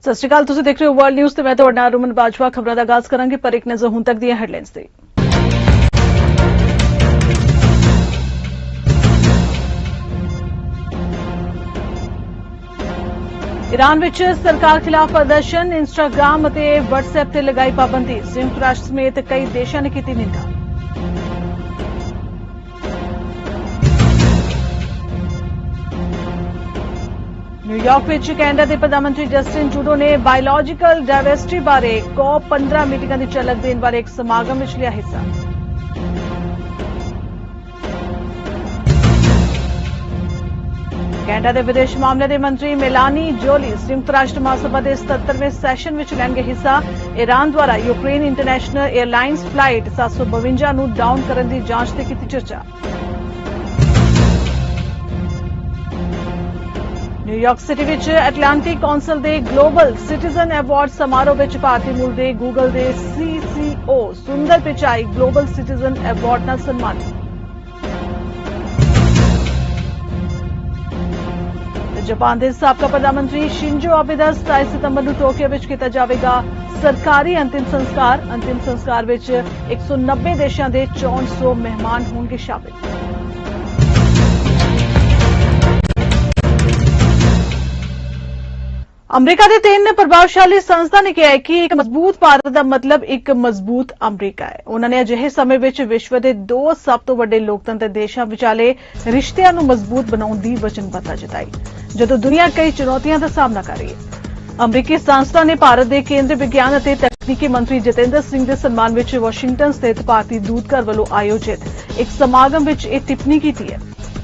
सत श्री अकाल, तुसीं देख रहे हो वर्ल्ड न्यूज़ ते मैं तुहाडे नाल रुमन बाजवा। खबरां दा आगाज़ करांगे पर एक नज़र हुण तक दीआं हैडलाइनस ते। ईरान विच सरकार खिलाफ प्रदर्शन, इंस्टाग्राम अते व्हाट्सएप ते लगाई पाबंदी। संयुक्त राष्ट्र समेत कई देशां ने कीती निंदा। न्यूयॉर्क विच कैनेडा के प्रधानमंत्री जस्टिन ट्रूडो ने बायोलॉजिकल डायवर्सिटी बारे COP15 मीटिंगां दी झलक देने वाले एक समागम विच लिया हिस्सा। कैनेडा के विदेश मामले के मंत्री मेलानी जोली संयुक्त राष्ट्र महासभा के 77वें सैशन विच लैणगे हिस्सा। ईरान द्वारा यूक्रेन इंटरनेशनल एयरलाइंस फ्लाइट 752 नूं डाउन करने की जांच ते कीती चर्चा। न्यूयॉर्क सिटी विच एटलांटिक कौंसल के ग्लोबल सिटीजन अवार्ड समारोह विच भारतीय मूल के गूगल के CCO सुंदर पिचाई ग्लोबल सिटीजन अवार्ड नाल सन्मानित। जापान के साबका प्रधानमंत्री शिंजो आबे दा 27 सितंबर नूं टोक्यो विच कीता जावेगा सरकारी अंतिम संस्कार। अंतिम संस्कार विच 190 देशां दे 6400 मेहमान होंगे शामिल। अमरीका के 3 प्रभावशाली संस्था ने कहा है कि एक मजबूत भारत का मतलब एक मजबूत अमरीका है। उन्होंने अजिहे समय विच विश्व के 2 सब तो वड्डे लोकतंत्र देशों विचाले रिश्तियां नूं मजबूत बनाउण दी वचनबद्धता जताई जदों दुनिया कई चुनौतियों का सामना कर रही है। अमरीकी संस्था ने भारत के केंद्रीय विज्ञान और तकनीकी मंत्री जितेंद्र सिंह के सम्मान विच वाशिंगटन स्थित भारतीय दूतघर वालों आयोजित एक समागम विच यह टिप्पणी की है।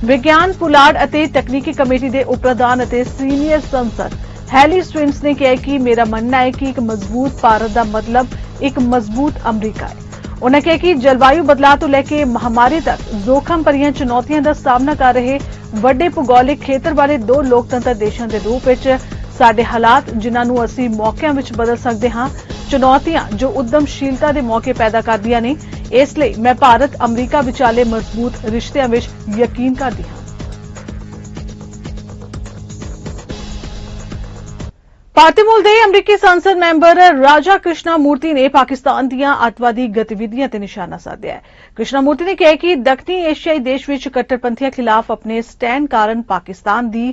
विज्ञान पुलाड़ और तकनीकी कमेटी के उपप्रधान और सीनियर संसद हैली स्विंस ने कहा कि मेरा मानना है कि एक मजबूत भारत का मतलब एक मजबूत अमरीका है। उन्होंने कहा कि जलवायु बदलाव तो लेकर महामारी तक जोखम भरियां चुनौतियों का सामना कर रहे वड्डे भूगोलिक खेतर वाले 2 लोकतंत्र देशों के रूप में साडे हालात जिन्होंने असीं मौकों में बदल सकते हाँ, चुनौतियां जो उद्यमशीलता के मौके पैदा करदियां ने। इसलिए मैं भारत अमरीका विचाले मजबूत रिश्तियां में यकीन करदी हां। भारतीय मूल के अमरीकी संसद मैंबर राजा कृष्णा मूर्ति ने पाकिस्तान दीआं अतवादी गतिविधियां ते निशाना साधिया है। कृष्णा मूर्ति ने कहा कि दक्षिणी एशियाई देश विच कट्टरपंथियों खिलाफ अपने स्टैंड कारण पाकिस्तान की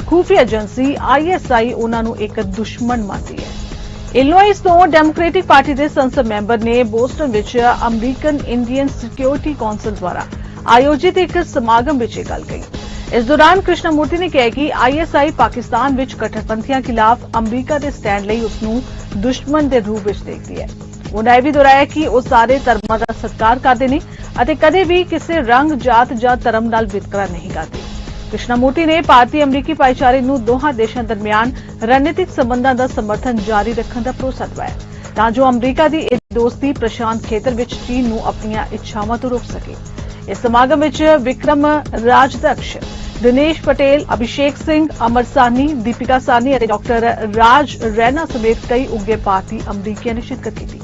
खुफिया एजेंसी ISI उन्हां नूं एक दुश्मन मानती है। इलिनॉइस तो डेमोक्रेटिक पार्टी के संसद मैंबर ने बोस्टन विच अमरीकन इंडियन सिक्योरिटी कौंसल द्वारा आयोजित एक समागम विच यह गल कही। इस दौरान कृष्णमूर्ति ने कहा कि ISI पाकिस्तान विच कट्टरपंथियों खिलाफ अमरीका के स्टैंड लई उसनूं दुश्मन के रूप में देखती है। उन्होंने यह भी दोहराया कि वह सारे धर्मां का सत्कार करते हैं और कदे भी किसी रंग, जात या धर्म नाल वितकरा नहीं करते। कृष्णमूर्ति ने भारतीय अमरीकी भाईचारे नूं दोहां देशां दरमियान रणनीतिक संबंधां का समर्थन जारी रखने का भरोसा दिवाया तां जो अमरीका की यह दोस्ती प्रशांत खेतर विच चीन नूं अपणियां इच्छावां तो रोक सके। इस समागम विच विक्रम राजदक्ष, दिनेश पटेल, अभिषेक सिंह, अमर साहनी, दीपिका साहनी और डॉक्टर राज रैना समेत कई उगे भारतीय अमरीकियों ने शिरकत की।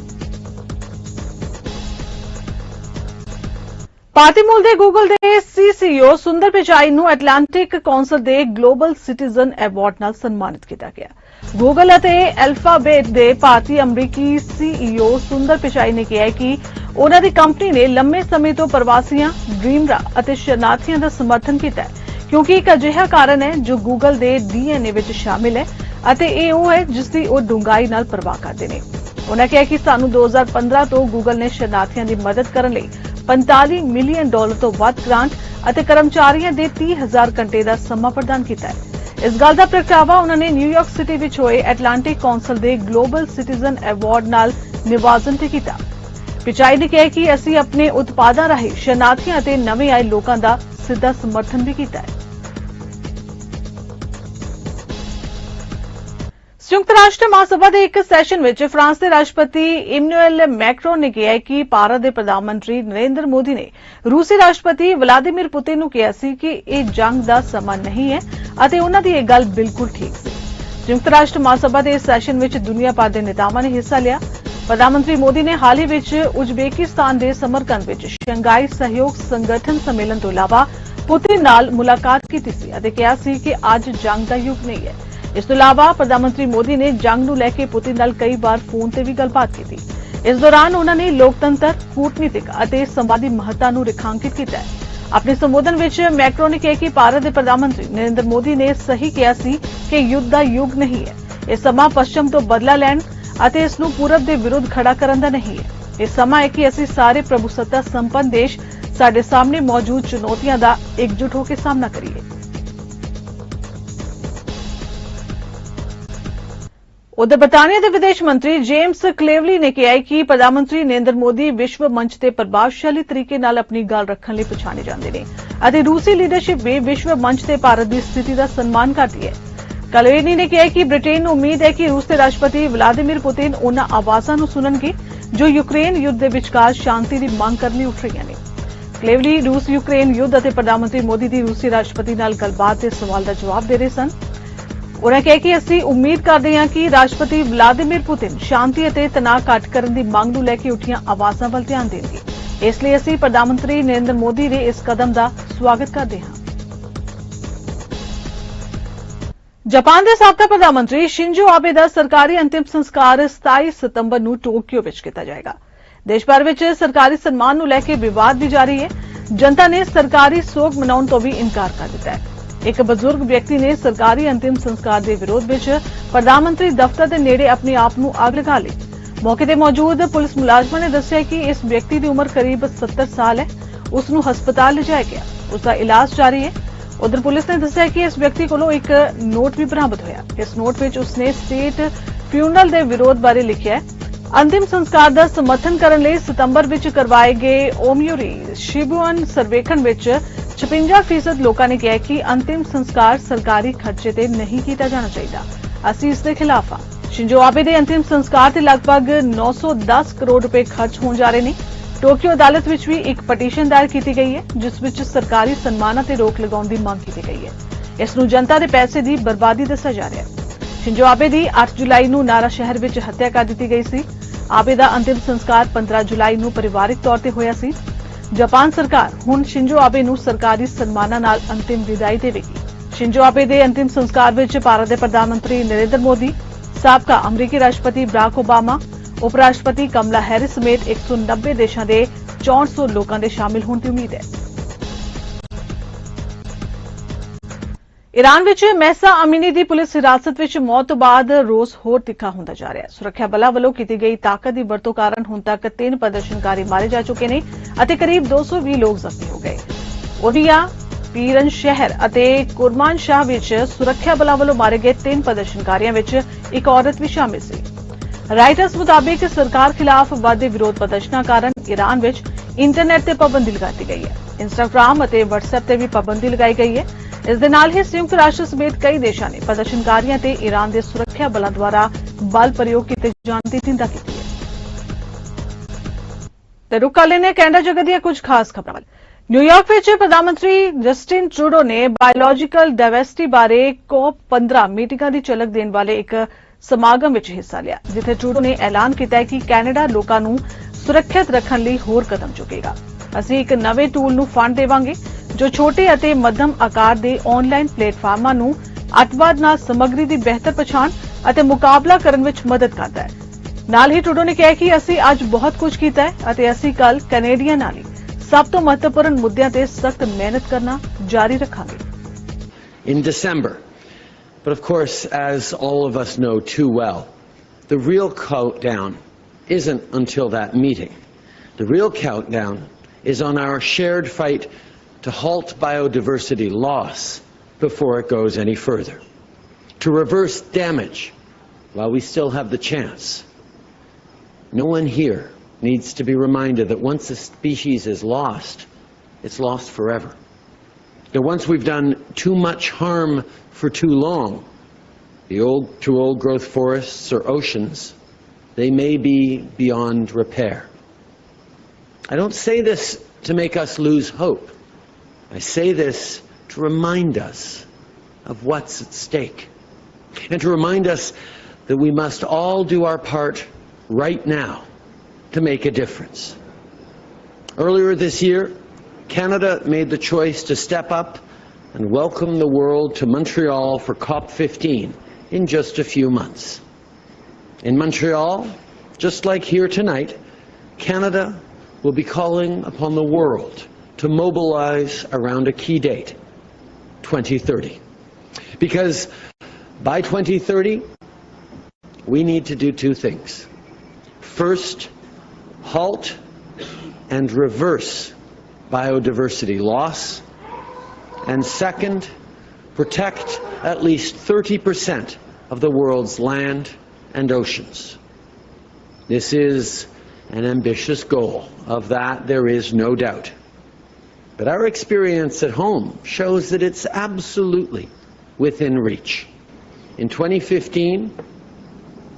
भारतीय मूल के गूगल के CCO सुंदर पिचाई नूं एटलांटिक कौंसल के ग्लोबल सिटीजन अवार्ड नाल सन्मानित किया गया। गूगल और अल्फाबेट के भारतीय अमरीकी CEO सुंदर पिचाई ने कहा कि उन्हां दी कंपनी ने लंबे समय तो प्रवासियों, ड्रीमरा और शरणार्थियों का समर्थन किया है क्योंकि एक अजिहा कारण है जो गूगल के DNA विच शामिल है और यह वो है जिसकी वो डूंगाई नाल परवाह करते हैं। उन्होंने कहा कि सानू 2015 तो गूगल ने शरणार्थियों की मदद करने लई $45 मिलियन तो वध ग्रांट और कर्मचारियों के 30,000 घंटे का समा प्रदान किया है। इस गल का प्रगटावा उन्होंने न्यूयॉर्क सिटी विच होए एटलांटिक कौंसल के ग्लोबल सिटीजन अवार्ड नाल निवाजन ते कीता। पिचाई ने कहा कि असीं अपने उत्पादों राਹੀਂ शरणार्थियों और नवे आए लोगों का सीधा समर्थन भी किया है। संयुक्त राष्ट्र महासभा के एक सैशन में फ्रांस के राष्ट्रपति इमैनुअल मैक्रोन ने कहा कि भारत के प्रधानमंत्री नरेंद्र मोदी ने रूसी राष्ट्रपति व्लादिमीर पुतिन को कहा सी कि यह जंग का समा नहीं है और उन्हों की यह गल बिल्कुल ठीक सी। संयुक्त राष्ट्र महासभा के इस सैशन में दुनिया भर के नेतावां ने हिस्सा लिया। प्रधानमंत्री मोदी ने हाल ही में उज्बेकिस्तान के समरकंद में शंघाई सहयोग संगठन सम्मेलन तो इलावा पुतिन नाल मुलाकात की सी और कहा सी कि अज जंग का युग नहीं है। ਇਸ ਤੋਂ ਇਲਾਵਾ ਪ੍ਰਧਾਨ ਮੰਤਰੀ ਮੋਦੀ ਨੇ ਜੰਗ ਨੂੰ ਲੈ ਕੇ ਪੁਤਿਨ ਨਾਲ ਕਈ ਵਾਰ ਫੋਨ ਤੇ ਵੀ ਗੱਲਬਾਤ ਕੀਤੀ। ਇਸ ਦੌਰਾਨ ਉਹਨਾਂ ਨੇ ਲੋਕਤੰਤਰ, ਕੂਟਨੀਤਿਕ ਅਤੇ ਸੰਵਾਦੀ ਮਹੱਤਤਾ ਨੂੰ ਰੇਖਾਂਕਿਤ ਕੀਤਾ ਹੈ। ਆਪਣੇ ਸੰਬੋਧਨ ਵਿੱਚ ਮੈਕਰੋਨ ਨੇ ਕਿਹਾ ਕਿ ਭਾਰਤ ਦੇ ਪ੍ਰਧਾਨ ਮੰਤਰੀ ਨਰਿੰਦਰ ਮੋਦੀ ਨੇ ਸਹੀ ਕਿਹਾ ਸੀ ਕਿ ਯੁੱਧ ਦਾ ਯੁੱਗ ਨਹੀਂ ਹੈ। ਇਹ ਸਮਾਂ ਪੱਛਮ ਤੋਂ ਬਦਲਾ ਲੈਣ ਅਤੇ ਇਸ ਨੂੰ ਪੂਰਬ ਦੇ ਵਿਰੁੱਧ ਖੜਾ ਕਰਨ ਦਾ ਨਹੀਂ ਹੈ। ਇਹ ਸਮਾਂ ਹੈ ਕਿ ਅਸੀਂ ਸਾਰੇ ਪ੍ਰਭੂਸੱਤਾ ਸੰਪੰਨ ਦੇਸ਼ ਸਾਡੇ ਸਾਹਮਣੇ ਮੌਜੂਦ ਚੁਣੌਤੀਆਂ ਦਾ ਇਕਜੁੱਟ ਹੋ ਕੇ ਸਾਹਮਣਾ ਕਰੀਏ। उधर बरतानिया के विदेश मंत्री जेम्स क्लेवली ने कहा है कि प्रधानमंत्री नरेंद्र मोदी विश्व मंच से प्रभावशाली तरीके नाल अपनी गल रखने लिए पछाणे जाते हैं। रूसी लीडरशिप भी विश्व मंच से भारत की स्थिति का सम्मान करती है। क्लेवली ने कहा कि ब्रिटेन को उम्मीद है कि रूस के राष्ट्रपति व्लादिमीर पुतिन उन्हां आवाज़ां नूं सुणनगे जो यूक्रेन युद्ध के विचकार शांति की मांग करने उठ रही ने। क्लेवली रूस यूक्रेन युद्ध और प्रधानमंत्री मोदी की रूसी राष्ट्रपति नाल गलबात के सवाल का जवाब दे रहे सन। उन्होंने कहा कि असीं उम्मीद करते हैं कि राष्ट्रपति व्लादिमीर पुतिन शांति और तनाव घट करने की मांग नूं लैके उठियां आवाज़ां वल ध्यान देणगे। इसलिए असीं प्रधानमंत्री नरेंद्र मोदी के इस कदम का स्वागत करते हैं। जापान के साबका प्रधानमंत्री शिंजो आबे का सरकारी अंतिम संस्कार 27 सितंबर नूं टोक्यो विच कीता जाएगा। देश भर विच सरकारी सन्मान नूं लैके विवाद भी जारी है। जनता ने सरकारी सोग मनाउण तो भी इनकार कर दिता है। एक बजुर्ग व्यक्ति ने सरकारी अंतिम संस्कार के विरोध में प्रधानमंत्री दफ्तर के नेड़े अपने आप नूं आग लगा ली। मौके पर मौजूद पुलिस मुलाजमान ने दस्सिया कि इस व्यक्ति की उम्र करीब 70 साल है। उसनूं हस्पताल लिजाया गया, उसका इलाज जारी है। उधर पुलिस ने दस्सिया कि इस व्यक्ति को एक नोट भी बरामद होया। इस नोट में उसने स्टेट फ्यूनरल के विरोध बारे लिखा है। अंतिम संस्कार का समर्थन करने लिए सितंबर विच करवाए गए ओमियोरी शिबुअन सर्वेखण विच 56% लोगों ने कहा कि अंतिम संस्कार सरकारी खर्चे ते नहीं किया जाना चाहिए। असीं इसके खिलाफ हाँ। शिंजो आबे दे अंतिम संस्कार ते लगभग 910 करोड़ रुपए खर्च होने जा रहे हैं। टोक्यो अदालत विच भी एक पटीशन दायर की गई है जिस विच सरकारी सन्मानां ते रोक लगाउण दी मांग की गई है। इसनूं जनता दे पैसे दी बर्बादी दस्सिया जा रहा है। शिंजो आबे दी 8 जुलाई नूं नारा शहर विच हत्या कर दी गई सी। आबे दा अंतिम संस्कार 15 जुलाई नूं परिवारिक तौर ते होया सी। जापान सरकार हुण शिंजो आबे नूं सरकारी सन्मानां नाल अंतिम विदाई देवेगी। शिंजो आबे दे अंतिम संस्कार विच भारत दे प्रधानमंत्री नरेंद्र मोदी, साबका अमरीकी राष्ट्रपति बराक ओबामा, उपराष्ट्रपति कमला हैरिस समेत 190 देशों के 6400 लोगों के शामिल होने की उम्मीद है। ईरान विच महसा अमीनी की पुलिस हिरासत विच मौत तो बाद रोस होर तिखा होंदा जा रहा है। सुरक्षा बलों वालों की गई ताकत की वरतों कारण हुण तक 3 प्रदर्शनकारी मारे जा चुके हैं और करीब 220 लोग जख्मी हो गए। ओडिया पीरन शहर और कुरमान शाह विच सुरक्षा बलों वालों मारे गए 3 प्रदर्शनकारियों विच एक औरत भी शामिल सी। राइटर्स मुताबिक सरकार खिलाफ वादे विरोध प्रदर्शनों कारण ईरान विच इंटरनेट ते पाबंदी लगा दी गई है। इंस्टाग्राम और व्हाट्सएप ते भी पाबंदी लगाई गई है। इस दे नाल ही संयुक्त राष्ट्र समेत कई देशों ने प्रदर्शनकारियों ते ईरान के सुरक्षा बलों द्वारा बल प्रयोग किए जाने की निंदा की है। ते रुक कर लेने कैनेडा जगत दी कुछ खास खबरां। न्यूयॉर्क विच प्रधानमंत्री जस्टिन ट्रूडो ने बायोलॉजिकल डाइवर्सिटी बारे COP15 मीटिंगां दी झलक देने वाले एक समागम विच हिस्सा लिया जिथे ट्रूडो ने ऐलान किया कि कैनेडा लोकां नूं सुरक्षित रखण लई होर कदम चुकेगा। असीं एक नवे टूल नूं फंड देवांगे जो छोटे और मध्यम आकार के ऑनलाइन प्लेटफार्मां नूं अतवाद नाल समग्री की बेहतर पछाण और मुकाबला करने में मदद करता है। नाल ही ट्रूडो ने कहा कि असीं अज बहुत कुछ कीता है और असीं कल कैनेडियन नाल सब तो महत्वपूर्ण मुद्दों पर सख्त मेहनत करना जारी रखांगे। In December, but of course, as all of us know too well, the real countdown isn't until that meeting. The real countdown is on our shared fight to halt biodiversity loss before it goes any further, to reverse damage while we still have the chance. No one here needs to be reminded that once a species is lost, it's lost forever. That once we've done too much harm for too long, to old growth forests or oceans, they may be beyond repair. I don't say this to make us lose hope. I say this to remind us of what's at stake and to remind us that we must all do our part right now to make a difference. Earlier this year, Canada made the choice to step up and welcome the world to Montreal for COP15 in just a few months. In Montreal, just like here tonight, Canada will be calling upon the world to mobilize around a key date, 2030. Because by 2030, we need to do two things. First, halt and reverse biodiversity loss. And second, protect at least 30% of the world's land and oceans. This is an ambitious goal. Of that, there is no doubt. But our experience at home shows that it's absolutely within reach. In 2015,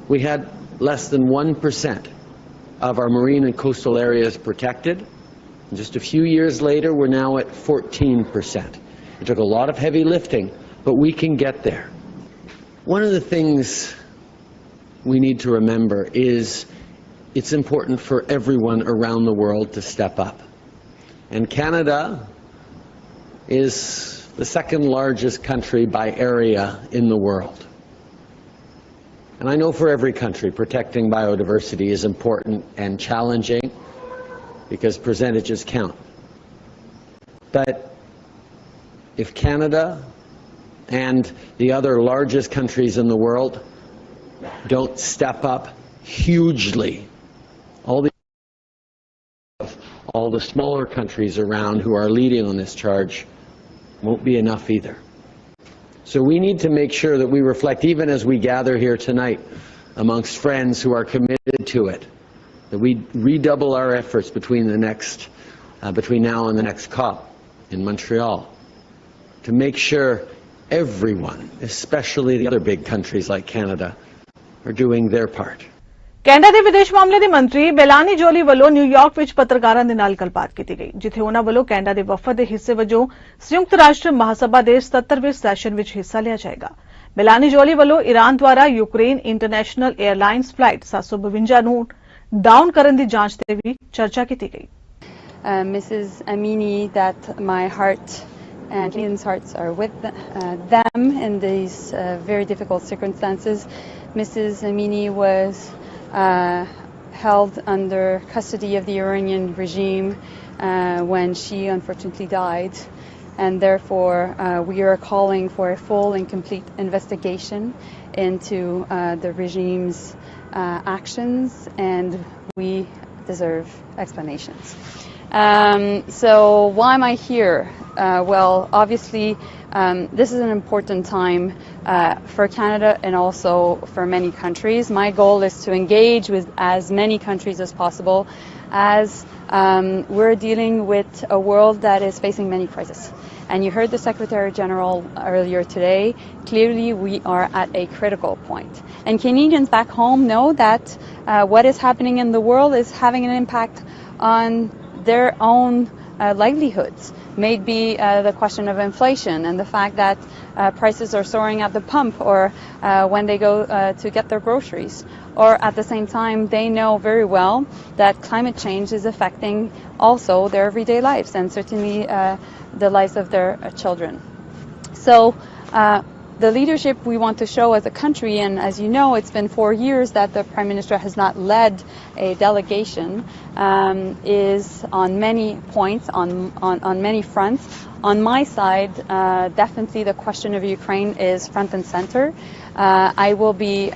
we had less than 1% of our marine and coastal areas protected. And just a few years later, we're now at 14%. It took a lot of heavy lifting, but we can get there. One of the things we need to remember is it's important for everyone around the world to step up. And Canada is the second largest country by area in the world. And I know for every country, protecting biodiversity is important and challenging because percentages count. But if Canada and the other largest countries in the world don't step up hugely, all the smaller countries around who are leading on this charge won't be enough either. So we need to make sure that we reflect, even as we gather here tonight amongst friends who are committed to it, that we redouble our efforts between now and the next COP in Montreal, to make sure everyone, especially the other big countries like Canada, are doing their part. Canada ਦੇ ਵਿਦੇਸ਼ ਮਾਮਲੇ ਦੇ ਮੰਤਰੀ ਬੇਲਾਨੀ Jolie ਵੱਲੋਂ New York ਵਿੱਚ ਪੱਤਰਕਾਰਾਂ ਦੇ ਨਾਲ ਗੱਲਬਾਤ ਕੀਤੀ ਗਈ, ਜਿੱਥੇ ਉਹਨਾਂ ਵੱਲੋਂ ਕੈਨੇਡਾ ਦੇ ਵਫਦ ਦੇ ਹਿੱਸੇ ਵਜੋਂ ਸੰਯੁਕਤ ਰਾਸ਼ਟਰ ਮਹਾਸਭਾ ਦੇ 77ਵੇਂ ਸੈਸ਼ਨ ਵਿੱਚ ਹਿੱਸਾ ਲਿਆ ਜਾਏਗਾ। ਬੇਲਾਨੀ ਜੋਲੀ ਵੱਲੋਂ ਈਰਾਨ ਦੁਆਰਾ ਯੂਕਰੇਨ ਇੰਟਰਨੈਸ਼ਨਲ 에ਅਰਲਾਈਨਸ ਫਲਾਈਟ 752 ਨੂੰ ਡਾਊਨ ਕਰਨ ਦੀ ਜਾਂਚ ਤੇ ਵੀ ਚਰਚਾ ਕੀਤੀ ਗਈ। Mrs. Amini, that my heart and Canadians' hearts are with them in these very difficult circumstances. Mrs. Amini was held under custody of the Iranian regime when she unfortunately died, and therefore we are calling for a full and complete investigation into the regime's actions, and we deserve explanations. So why am I here? Well, obviously this is an important time for Canada and also for many countries. My goal is to engage with as many countries as possible, as we're dealing with a world that is facing many crises. And you heard the Secretary General earlier today. Clearly we are at a critical point. And Canadians back home know that what is happening in the world is having an impact on their own livelihoods. Maybe the question of inflation and the fact that prices are soaring at the pump, or when they go to get their groceries. Or at the same time, they know very well that climate change is affecting also their everyday lives, and certainly the lives of their children. So the leadership we want to show as a country, and as you know, it's been 4 years that the Prime Minister has not led a delegation, is on many points, on many fronts. On my side, definitely the question of Ukraine is front and center. I will be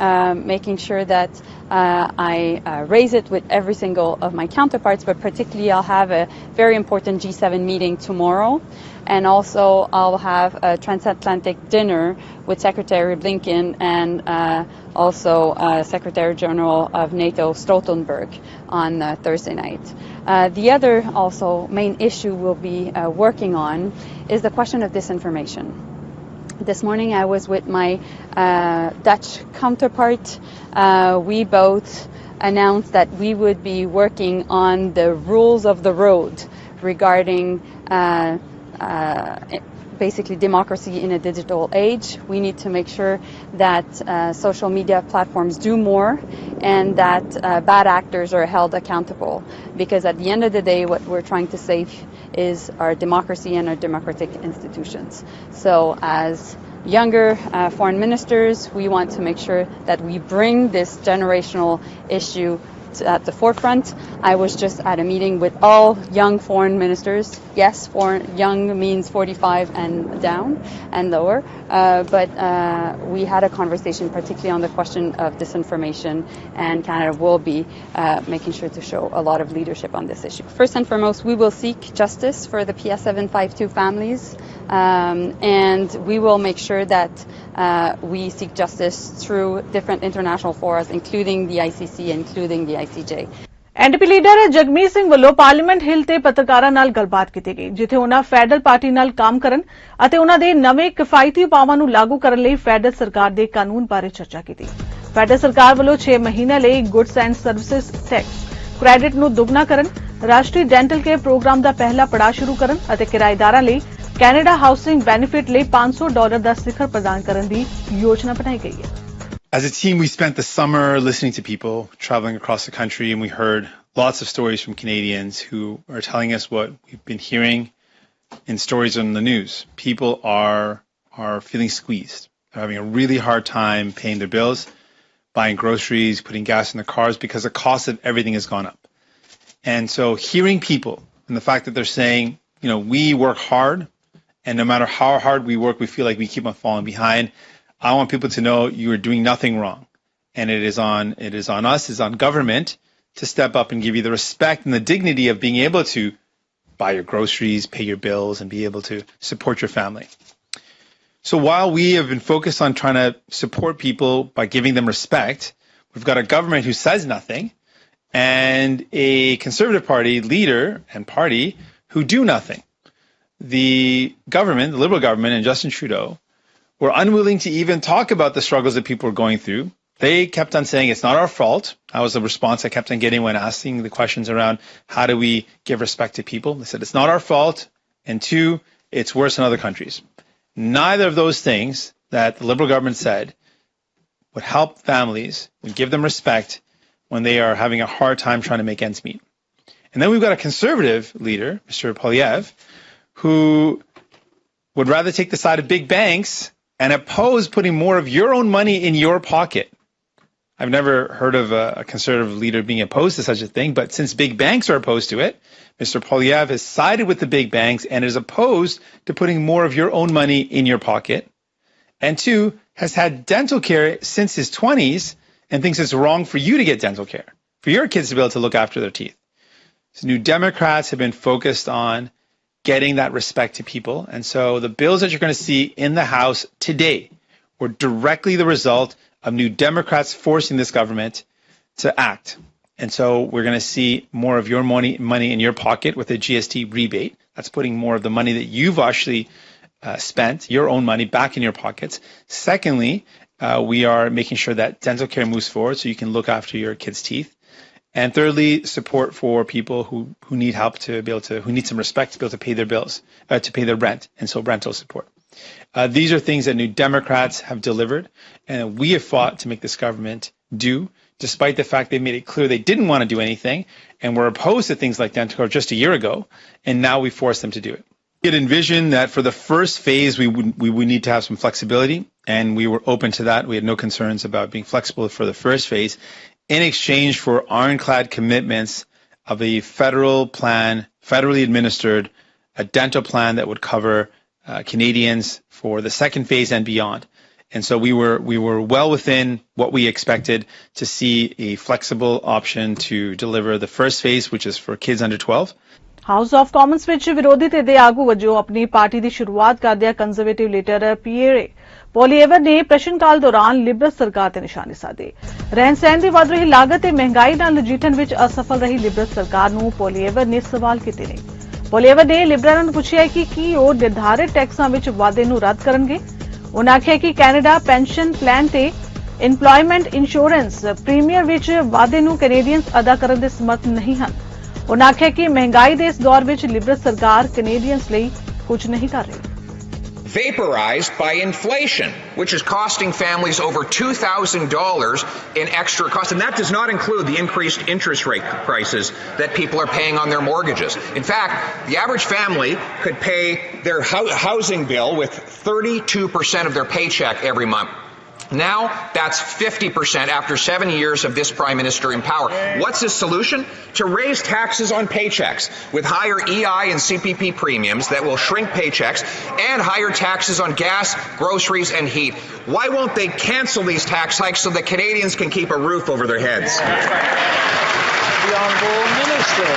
making sure that I raise it with every single of my counterparts, but particularly I'll have a very important G7 meeting tomorrow. And also I'll have a transatlantic dinner with Secretary Blinken and also Secretary General of NATO Stoltenberg on Thursday night. The other also main issue we'll be working on is the question of disinformation. This morning I was with my Dutch counterpart. We both announced that we would be working on the rules of the road regarding basically democracy in a digital age. We need to make sure that social media platforms do more, and that bad actors are held accountable, because at the end of the day what we're trying to save is our democracy and our democratic institutions. So as younger foreign ministers. We want to make sure that we bring this generational issue at the forefront. I was just at a meeting with all young foreign ministers. Yes, young means 45 and down and lower, but we had a conversation particularly on the question of disinformation, and Canada will be making sure to show a lot of leadership on this issue. First and foremost, we will seek justice for the PS 752 families, and we will make sure that we seek justice through different international forums, including the ICC, including the ICJ. NDP leader Jagmeet Singh ਵੱਲੋਂ parliament ਹਿੱਲ ਤੇ ਪੱਤਰਕਾਰਾਂ ਨਾਲ ਗੱਲਬਾਤ ਕੀਤੀ ਗਈ, ਜਿੱਥੇ ਉਹਨਾਂ federal party ਨਾਲ ਕੰਮ ਕਰਨ ਅਤੇ ਉਹਨਾਂ ਦੇ ਨਵੇਂ ਕਿਫਾਇਤੀ ਉਪਾਵਾਂ ਨੂੰ ਲਾਗੂ ਕਰਨ ਲਈ ਫੈਡਰਲ ਸਰਕਾਰ ਦੇ ਕਾਨੂੰਨ ਬਾਰੇ ਚਰਚਾ ਕੀਤੀ। ਫੈਡਰਲ ਸਰਕਾਰ ਵੱਲੋਂ 6 ਮਹੀਨਿਆਂ ਲਈ goods and services tax credit ਨੂੰ ਦੁੱਗਣਾ ਕਰਨ, ਰਾਸ਼ਟਰੀ ਡੈਂਟਲ ਕੇਅਰ ਪ੍ਰੋਗਰਾਮ ਦਾ ਪਹਿਲਾ ਪੜਾਅ ਸ਼ੁਰੂ ਕਰਨ ਅਤੇ ਕਿਰਾਏਦਾਰਾਂ ਲਈ ਕੈਨੇਡਾ ਹਾਊਸਿੰਗ ਬੈਨੀਫਿਟ ਲਈ $500 ਦਾ ਸਿਖਰ ਪ੍ਰਦਾਨ ਕਰਨ ਦੀ ਯੋਜਨਾ ਬਣਾਈ ਗਈ ਹੈ। As a team, we spent the summer listening to people traveling across the country, and we heard lots of stories from Canadians who are telling us what we've been hearing in stories on the news. People are feeling squeezed. They're having a really hard time paying their bills, buying groceries, putting gas in their cars because the cost of everything has gone up. And so hearing people and the fact that they're saying, you know, we work hard, and no matter how hard we work, we feel like we keep on falling behind. I want people to know you are doing nothing wrong, and it is on us, it's on government to step up and give you the respect and the dignity of being able to buy your groceries, pay your bills, and be able to support your family. So while we have been focused on trying to support people by giving them respect, we've got a government who says nothing and a Conservative Party leader and party who do nothing. The government, the Liberal government and Justin Trudeau, were unwilling to even talk about the struggles that people were going through. They kept on saying it's not our fault. That was the response I kept on getting when asking the questions around how do we give respect to people. They said it's not our fault, and two, it's worse in other countries. Neither of those things that the Liberal government said would help families, would give them respect when they are having a hard time trying to make ends meet. And then we've got a Conservative leader, Mr. Poilievre, who would rather take the side of big banks and oppose putting more of your own money in your pocket. I've never heard of a Conservative leader being opposed to such a thing, but since big banks are opposed to it, Mr. Poilievre has sided with the big banks and is opposed to putting more of your own money in your pocket. And two, has had dental care since his 20s and thinks it's wrong for you to get dental care, for your kids to be able to look after their teeth. So New Democrats have been focused on getting that respect to people. And so the bills that you're going to see in the House today were directly the result of New Democrats forcing this government to act. And so we're going to see more of your money in your pocket with a GST rebate. That's putting more of the money that you've actually spent, your own money, back in your pockets. Secondly, we are making sure that dental care moves forward so you can look after your kids' teeth. And thirdly, support for people who need help to be able to, who need some respect to be able to pay their bills, to pay their rent, and so rental support. These are things that New Democrats have delivered, and we have fought to make this government do, despite the fact they made it clear they didn't want to do anything, and were opposed to things like dental care just a year ago, and now we forced them to do it. We had envisioned that for the first phase, we would need to have some flexibility, and we were open to that. We had no concerns about being flexible for the first phase, in exchange for ironclad commitments of a federal plan, federally administered, a dental plan that would cover Canadians for the second phase and beyond. And so we were well within what we expected to see a flexible option to deliver the first phase, which is for kids under 12. House of Commons ਵਿੱਚ ਵਿਰੋਧੀ ਧਿਰ ਦੇ ਆਗੂ ਵਜੋਂ ਆਪਣੀ party ਦੀ ਸ਼ੁਰੂਆਤ ਕਰਦਿਆਂ conservative leader ਪੀਏਰੇ ਪੋਲੀਏਵਰ ਨੇ ਪ੍ਰਸ਼ਨ ਕਾਲ ਦੌਰਾਨ ਲਿਬਰਲ ਸਰਕਾਰ ਤੇ ਨਿਸ਼ਾਨੇ ਸਾਧੇ। ਰਹਿਣ ਸਹਿਣ ਦੀ ਵਧ ਰਹੀ ਲਾਗਤ ਤੇ ਮਹਿੰਗਾਈ ਨਾਲ ਨਜਿੱਠਣ ਵਿੱਚ ਅਸਫਲ ਰਹੀ ਲਿਬਰਲ ਸਰਕਾਰ ਨੂੰ ਪੋਲੀਏਵਰ ਨੇ ਸਵਾਲ ਕੀਤੇ ਨੇ। ਪੋਲੀਏਵਰ ਨੇ ਲਿਬਰਲਾਂ ਨੂੰ ਪੁੱਛਿਆ ਕਿ ਕੀ ਉਹ ਨਿਰਧਾਰਿਤ ਟੈਕਸਾਂ ਵਿੱਚ ਵਾਧੇ ਨੂੰ ਰੱਦ ਕਰਨਗੇ। ਉਨ੍ਹਾਂ ਆਖਿਆ ਕਿ ਕੈਨੇਡਾ ਪੈਨਸ਼ਨ ਪਲਾਨ ਤੇ ਇੰਪਲੋਇਮੈਂਟ ਇੰਸ਼ੋਰੈਂਸ ਪ੍ਰੀਮੀਅਰ ਵਿੱਚ ਵਾਧੇ ਨੂੰ ਕੈਨੇਡੀਅਨਸ ਅਦਾ ਕਰਨ ਦੇ ਸਮਰਥ ਨਹੀਂ ਹਨ। ਉਨ੍ਹਾਂ ਆਖਿਆ ਕਿ ਮਹਿੰਗਾਈ ਦੇ ਇਸ ਦੌਰ ਵਿੱਚ ਲਿਬਰਲ ਸਰਕਾਰ ਕੈਨੇਡੀਅਨਸ ਲਈ ਕੁਝ ਨਹੀਂ ਕਰ ਰਹੀ। vaporized by inflation, which is costing families over $2,000 in extra cost. And that does not include the increased interest rate prices that people are paying on their mortgages. In fact, the average family could pay their housing bill with 32% of their paycheck every month. Now, that's 50% after 7 years of this Prime Minister in power. What's his solution? To raise taxes on paychecks with higher EI and CPP premiums that will shrink paychecks and higher taxes on gas, groceries, and heat. Why won't they cancel these tax hikes so that Canadians can keep a roof over their heads? The Honourable Minister.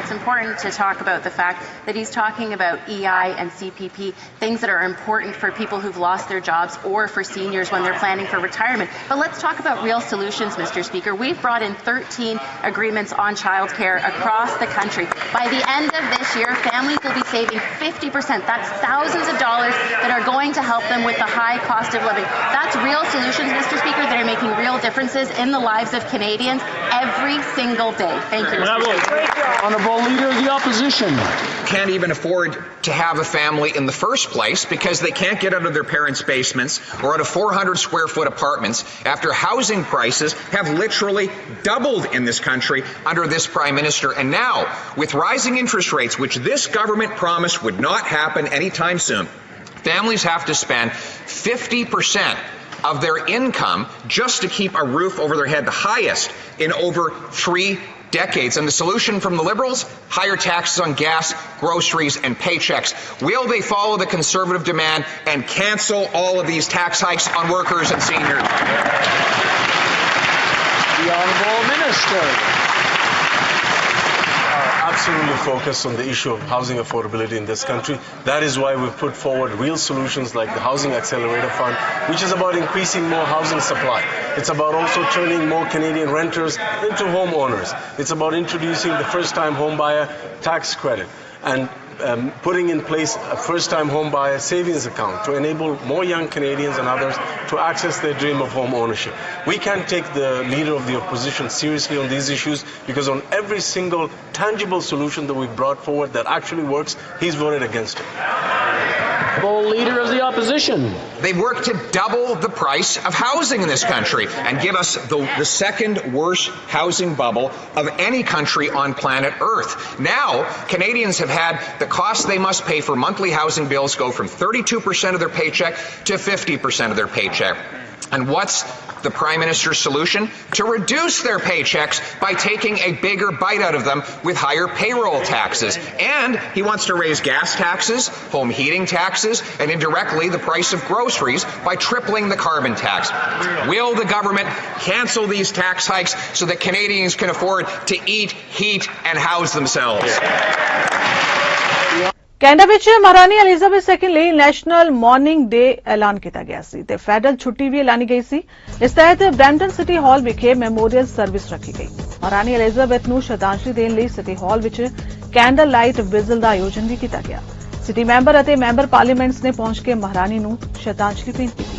It's important to talk about the fact that he's talking about EI and CPP, things that are important for people who've lost their jobs or for seniors when they're planning for retirement. But let's talk about real solutions, Mr. Speaker. We've brought in 13 agreements on childcare across the country. By the end of this year, families will be saving 50%. That's thousands of dollars that are going to help them with the high cost of living. That's real solutions, Mr. Speaker, that are making real differences in the lives of Canadians every single day. Thank you, Mr. Speaker. Honourable Leader of the Opposition. Can't even afford to have a family in the first place because they can't get out of their parents' basements or out of 400 square foot apartments after housing prices have literally doubled in this country under this Prime Minister. And now, with rising interest rates, which this government promised would not happen anytime soon, families have to spend 50% of their income just to keep a roof over their head, the highest in over 3 decades. And the solution from the Liberals? Higher taxes on gas, groceries, and paychecks. Will they follow the Conservative demand and cancel all of these tax hikes on workers and seniors? The Honourable Minister. Absolutely focused on the issue of housing affordability in this country. That is why we've put forward real solutions like the Housing Accelerator Fund, which is about increasing more housing supply. It's about also turning more Canadian renters into homeowners. It's about introducing the first-time homebuyer tax credit and putting in place a first-time homebuyer savings account to enable more young Canadians and others to access their dream of home ownership. We can't take the Leader of the Opposition seriously on these issues because on every single tangible solution that we've brought forward that actually works, he's voted against it. Leader of the Opposition. They've worked to double the price of housing in this country and give us the second worst housing bubble of any country on planet Earth. Now, Canadians have had the cost they must pay for monthly housing bills go from 32% of their paycheck to 50% of their paycheck. And what's the Prime Minister's solution? To reduce their paychecks by taking a bigger bite out of them with higher payroll taxes. And he wants to raise gas taxes, home heating taxes, and indirectly the price of groceries by tripling the carbon tax. Will the government cancel these tax hikes so that Canadians can afford to eat, heat, and house themselves? Canada ਵਿੱਚ ਮਹਾਰਾਣੀ ਐਲਿਜ਼ਾਬeth II ਲਈ national morning ਡੇ ਐਲਾਨ ਕੀਤਾ ਗਿਆ ਸੀ ਤੇ federal ਛੁੱਟੀ ਵੀ ਐਲਾਨੀ ਗਈ ਸੀ। ਇਸ ਤਹਿਤ ਬ੍ਰੈਂਪਟਨ ਸਿਟੀ ਹਾਲ ਵਿਖੇ ਮੈਮੋਰੀਅਲ ਸਰਵਿਸ ਰੱਖੀ ਗਈ। ਮਹਾਰਾਣੀ ਐਲਿਜ਼ਾਬeth ਨੂੰ ਸ਼ਰਧਾਂਜਲੀ ਦੇਣ ਲਈ ਸਿਟੀ ਹਾਲ ਵਿੱਚ ਕੈਂਡਲ ਲਾਈਟ ਵਿਜ਼ਲ ਦਾ ਆਯੋਜਨ ਵੀ ਕੀਤਾ ਗਿਆ। ਸਿਟੀ ਮੈਂਬਰ ਅਤੇ ਮੈਂਬਰ ਪਾਰਲੀਮੈਂਟਸ ਨੇ ਪਹੁੰਚ ਕੇ ਮਹਾਰਾਣੀ ਨੂੰ ਸ਼ਰਧਾਂਜਲੀ ਭੇਂਟ ਕੀਤੀ।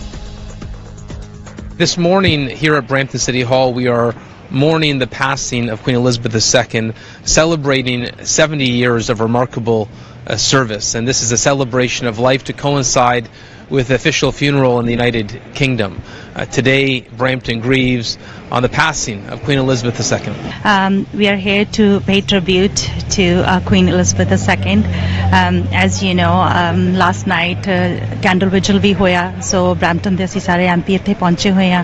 This morning here at Brampton City Hall we are mourning the passing of Queen Elizabeth II, celebrating 70 years of remarkable service, and this is a celebration of life to coincide with the official funeral in the United Kingdom. Today, Brampton grieves on the passing of Queen Elizabeth II. We are here to pay tribute to Queen Elizabeth II. As you know, last night candle vigil भी होया, so Brampton ਦੇ ਅਸੀਂ ਸਾਰੇ MP ਇੱਥੇ ਪਹੁੰਚੇ ਹੋਏ ਆ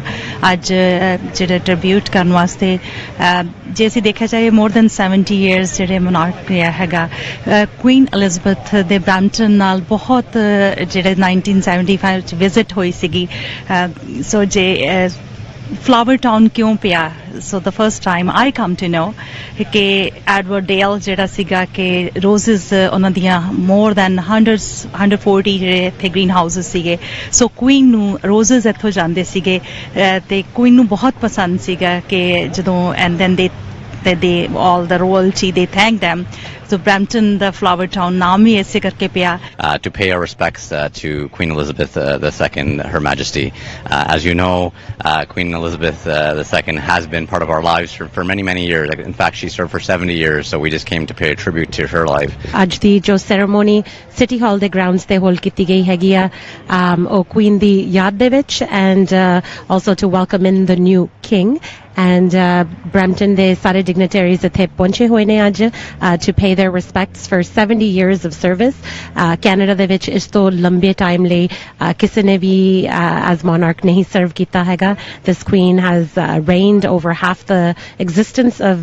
ਅੱਜ ਜਿਹੜੇ tribute ਕਰਨ ਵਾਸਤੇ। ਜੇ ਅਸੀਂ ਦੇਖਿਆ ਜਾਏ more than 70 years ਜਿਹੜੇ monarch ਰਿਹਾ ਹੈਗਾ Queen Elizabeth ਦੇ Brampton ਨਾਲ ਬਹੁਤ ਜਿਹੜੇ 1975 ਚ visit ਹੋਈ ਸੀਗੀ। So ਜੇ flower town ਕਿਉਂ ਪਿਆ? So the first time I come to know ਕਿ Edward Dale ਜਿਹੜਾ ਸੀਗਾ ਕਿ roses ਉਹਨਾਂ ਦੀਆਂ more than 140 ਜਿਹੜੇ ਇੱਥੇ green houses ਸੀਗੇ। So Queen ਨੂੰ roses ਇੱਥੋਂ ਜਾਂਦੇ ਸੀਗੇ ਤੇ Queen ਨੂੰ ਬਹੁਤ ਪਸੰਦ ਸੀਗਾ ਕਿ ਜਦੋਂ and then they all the royalty they thank them So Brampton the flower town नाम ही ऐसे करके पिया. To pay our respects to Queen Elizabeth II, Her Majesty. As you know, Queen Elizabeth II has been part of our lives for many, many years. In fact, she served for 70 years, so we just came to pay a tribute to her life. ਅੱਜ ਦੀ ਜੋ ceremony City Hall ਦੇ grounds ਤੇ hold ਕੀਤੀ ਗਈ ਹੈਗੀ ਆ ਉਹ Queen ਦੀ ਯਾਦ ਦੇ ਵਿੱਚ and also to welcome in the new king. And Brampton ਦੇ ਸਾਰੇ dignitaries ਇੱਥੇ ਪਹੁੰਚੇ ਹੋਏ ਨੇ ਅੱਜ to pay their respects for 70 years of service. Canada ਦੇ ਵਿੱਚ ਇਸ ਤੋਂ ਲੰਬੇ ਟਾਈਮ ਲਈ ਕਿਸੇ ਨੇ ਵੀ as monarch ਨਹੀਂ serve ਕੀਤਾ ਹੈਗਾ. This queen has reigned over half the existence of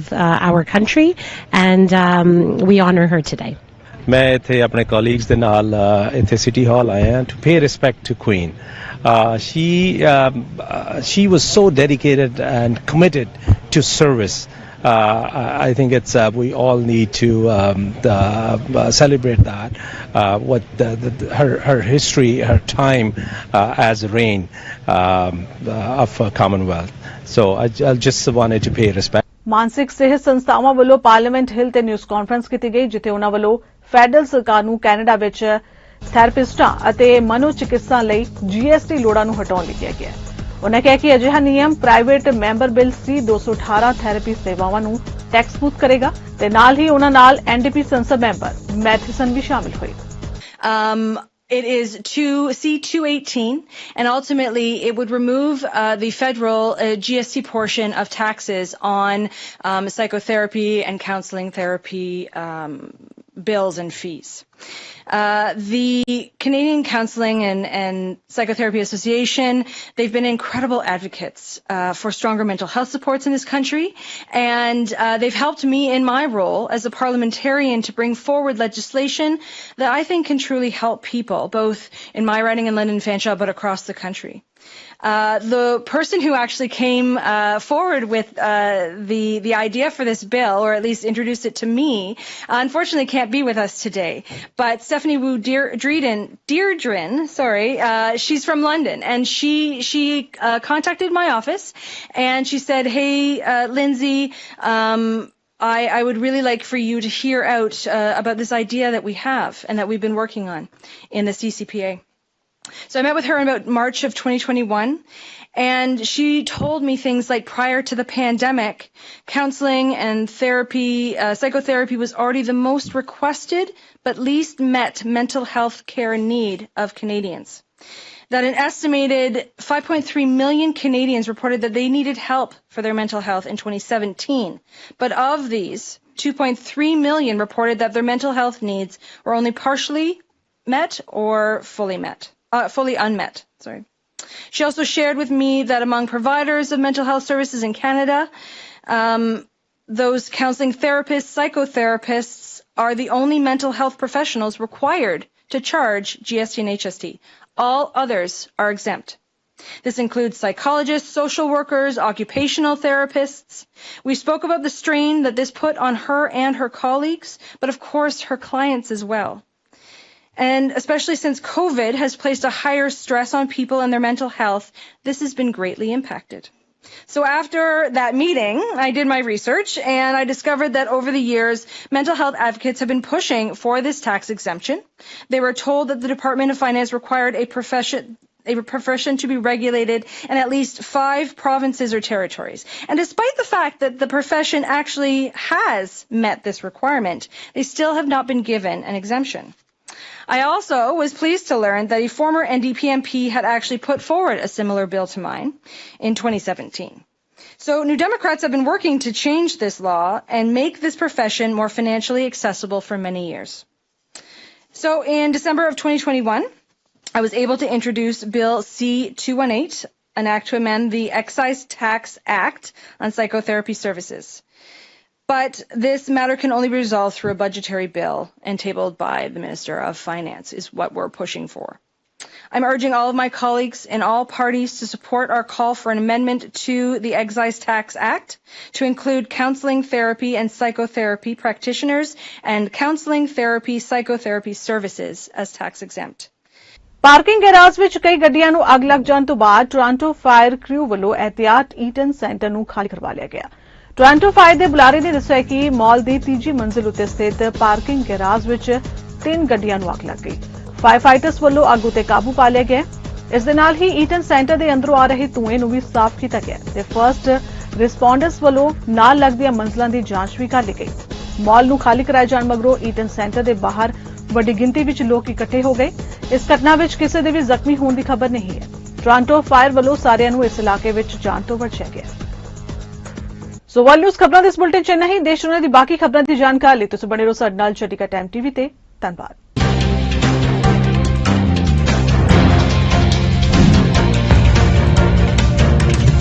our country and we honor her today. ਮੈਂ ਇੱਥੇ ਆਪਣੇ colleagues ਦੇ ਨਾਲ ਇੱਥੇ City Hall ਆਇਆ to pay respect to Queen. She was so dedicated and committed to service. I think it's we all need to celebrate that. What her history, her time as reign of Commonwealth. So I just wanted to pay respect. ਮਾਨਸਿਕ ਸਿਹਤ ਸੰਸਥਾਵਾਂ ਵੱਲੋਂ parliament ਹਿਲ ਤੇ news conference ਕੀਤੀ ਗਈ ਜਿੱਥੇ ਉਹਨਾਂ ਵੱਲੋਂ ਫੈਡਰਲ ਸਰਕਾਰ ਨੂੰ ਕੈਨੇਡਾ ਵਿੱਚ ਥੈਰੇਪਿਸਟਾਂ ਅਤੇ ਮਨੋਚਿਕਿਤਸਾਂ ਲਈ GST ਲੋੜਾਂ ਨੂੰ ਹਟਾਉਣ ਲਈ ਕਿਹਾ ਗਿਆ ਹੈ। ਉਹਨਾਂ ਕਿਹਾ ਕਿ ਅਜਿਹਾ ਨਿਯਮ private member bill C-218 therapy ਸੇਵਾਵਾਂ ਨੂੰ ਟੈਕਸ ਮੁਕਤ ਕਰੇਗਾ ਤੇ ਨਾਲ ਹੀ ਉਹਨਾਂ ਨਾਲ NDP ਸੰਸਦ ਮੈਂਬਰ ਮੈਥਿਸਨ ਵੀ ਸ਼ਾਮਿਲ ਹੋਏ। It is C-218, and ultimately it would remove the federal GST portion of taxes on psychotherapy and counseling therapy bills and fees. The Canadian Counseling and Psychotherapy Association, they've been incredible advocates for stronger mental health supports in this country, and they've helped me in my role as a parliamentarian to bring forward legislation that I think can truly help people, both in my riding in London Fanshawe, but across the country. The person who actually came forward with the idea for this bill, or at least introduced it to me, unfortunately can't be with us today. But Stephanie Wu Deirdrin, she's from London, and she contacted my office, and she said, "Hey, Lindsay, I would really like for you to hear out about this idea that we have and that we've been working on in the CCPA." So I met with her in about March of 2021, and she told me things like prior to the pandemic, counseling and therapy, psychotherapy was already the most requested but least met mental health care need of Canadians. That an estimated 5.3 million Canadians reported that they needed help for their mental health in 2017. But of these, 2.3 million reported that their mental health needs were only partially met or fully unmet. She also shared with me that among providers of mental health services in Canada, those counseling therapists, psychotherapists are the only mental health professionals required to charge GST and HST. All others are exempt. This includes psychologists, social workers, occupational therapists. We spoke about the strain that this put on her and her colleagues, but of course her clients as well. And especially since COVID has placed a higher stress on people and their mental health, this has been greatly impacted. So after that meeting, I did my research and I discovered that over the years, mental health advocates have been pushing for this tax exemption. They were told that the Department of Finance required a profession to be regulated in at least 5 provinces or territories. And despite the fact that the profession actually has met this requirement, they still have not been given an exemption. I also was pleased to learn that a former NDP MP had actually put forward a similar bill to mine in 2017. So New Democrats have been working to change this law and make this profession more financially accessible for many years. So in December of 2021, I was able to introduce Bill C-218, an act to amend the Excise Tax Act on psychotherapy services. But this matter can only be resolved through a budgetary bill and tabled by the Minister of Finance is what we're pushing for. I'm urging all of my colleagues in all parties to support our call for an amendment to the Excise Tax Act to include counseling therapy and psychotherapy practitioners and counseling therapy psychotherapy services as tax exempt. Parking garage ਵਿੱਚ ਕਈ ਗੱਡੀਆਂ ਨੂੰ ਅੱਗ ਲੱਗ ਜਾਣ ਤੋਂ ਬਾਅਦ Toronto fire crew ਵੱਲੋਂ ਇਹਤਿਆਤ ਈਟਨ ਸੈਂਟਰ ਨੂੰ ਖਾਲੀ ਕਰਵਾ ਲਿਆ ਗਿਆ। ਟੋਰਾਂਟੋ ਫਾਇਰ ਦੇ ਬੁਲਾਰੇ ਨੇ ਦੱਸਿਆ ਕਿ ਮਾਲ ਦੀ ਤੀਜੀ ਮੰਜ਼ਿਲ ਉੱਤੇ ਸਥਿਤ ਪਾਰਕਿੰਗ ਗੈਰਾਜ ਵਿੱਚ 3 ਗੱਡੀਆਂ ਨੂੰ ਅੱਗ ਲੱਗ ਗਈ। ਫਾਇਰ ਫਾਈਟਰਸ ਵੱਲੋਂ ਅੱਗ ਉੱਤੇ ਕਾਬੂ ਪਾ ਲਿਆ ਗਿਆ। ਇਸ ਦੇ ਨਾਲ ਹੀ ਈਟਨ ਸੈਂਟਰ ਦੇ ਅੰਦਰੋਂ ਆ ਰਹੇ ਧੂਏ ਨੂੰ ਵੀ ਸਾਫ਼ ਕੀਤਾ ਗਿਆ ਤੇ ਫਰਸਟ ਰਿਸਪੌਂਡਰਸ ਵੱਲੋਂ ਨਾਲ ਲੱਗਦੀਆਂ ਮੰਜ਼ਲਾਂ ਦੀ ਜਾਂਚ ਵੀ ਕਰ ਲਈ ਗਈ। ਮਾਲ ਨੂੰ ਖਾਲੀ ਕਰਾਏ ਜਾਣ ਮਗਰੋਂ ਈਟਨ ਸੈਂਟਰ ਦੇ ਬਾਹਰ ਵੱਡੀ ਗਿਣਤੀ ਵਿੱਚ ਲੋਕ ਇਕੱਠੇ ਹੋ ਗਏ। ਇਸ ਘਟਨਾ ਵਿੱਚ ਕਿਸੇ ਦੇ ਵੀ ਜ਼ਖਮੀ ਹੋਣ ਦੀ ਖਬਰ ਨਹੀਂ ਹੈ। ਟੋਰਾਂਟੋ ਫਾਇਰ ਵੱਲੋਂ ਸਾਰਿਆਂ ਨੂੰ ਇਸ ਇਲਾਕੇ ਵਿੱਚ ਜਾਣ ਤੋਂ ਬਚਾਇਆ ਗਿਆ। ਸੋ ਵਰਲਡ ਨਿਊਜ਼ ਖਬਰਾਂ ਦੇ ਇਸ ਬੁਲੇਟਿਨ ਚ ਨਹੀਂ। ਦੇਸ਼ ਦੁਨੀਆ ਦੀ ਬਾਕੀ ਖਬਰਾਂ ਦੀ ਜਾਣਕਾਰੀ ਲਈ ਤੁਸੀਂ ਬਣੇ ਰਹੋ ਸਾਡੇ ਨਾਲ ਚੰਡੀਗੜ੍ਹ ਟਾਈਮ ਟੀਵੀ ਤੇ। ਧੰਨਵਾਦ।